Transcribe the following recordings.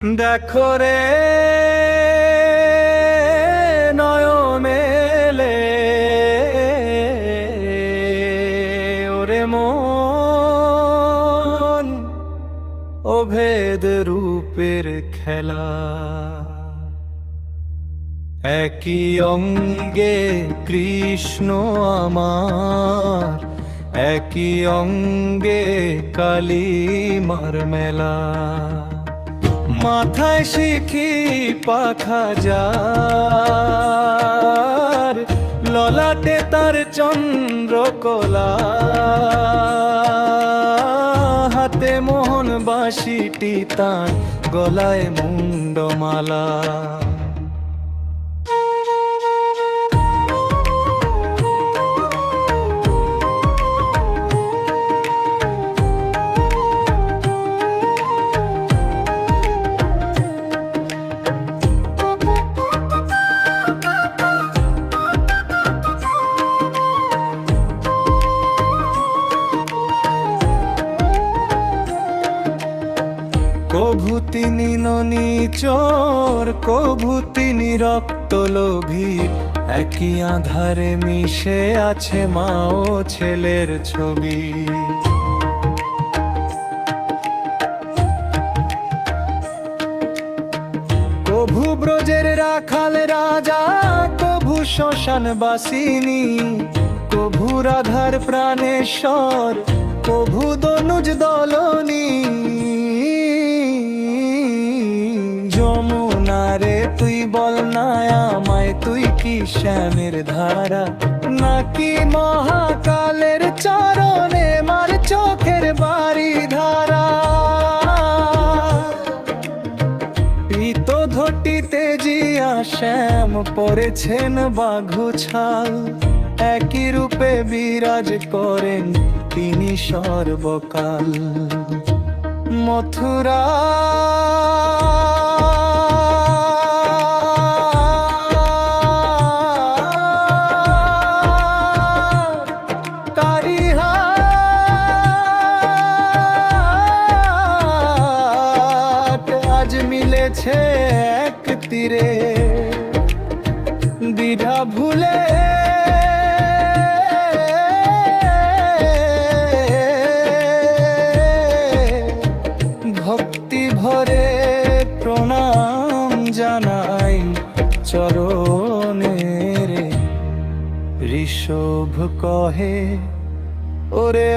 দেখো রে নয়নেলে ওরে মন অভেদ রূপের খেলা, একই অঙ্গে কৃষ্ণ আমার, একই অঙ্গে কালিমার মেলা। মাথায় শিখি পাখা যার, ললাটে তার চন্দ্রকলা, হাতে মোহন বাঁশিটি তার, গলায় মুন্ডমালা। কভু তিনি ননিচর, কভু তিনি রক্তলোভী, একই আধারে মিশে আছে মা ও ছেলের ছবি। কভু ব্রজের রাখাল রাজা, কভু শ্মশান বাসিনী, কভু রাধার প্রাণেশ্বর, কভু দনুজ দলনী। যমুনারে তুই বল না আমায়, তুই কি শ্যামের ধারা, নাকি মহাকালের চরণে মার চোখের বাড়ি ধারা। পীত ধটিতে জিয়া শ্যাম পরেছেন বাঘু ছাল, একই রূপে বিরাজ করেন তিনি সর্বকাল। মথুরা আজ মিলেছে এক তীরে, দ্বিধা ভুলে ভক্তি ভরে প্রণাম জানাই চরণে রে। ঋষভ কহে ওরে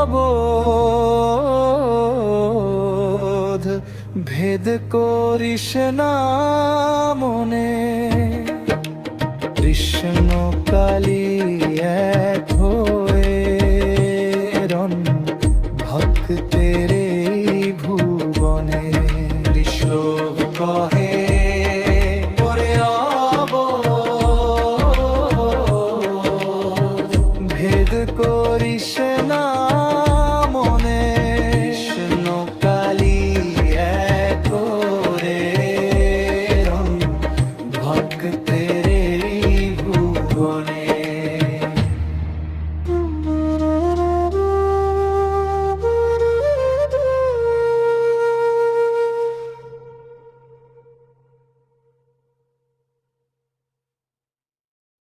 অবোধ, ভেদ করিস না মনে, কৃষ্ণ কালী এক হয়ে রণ ভক্তেরে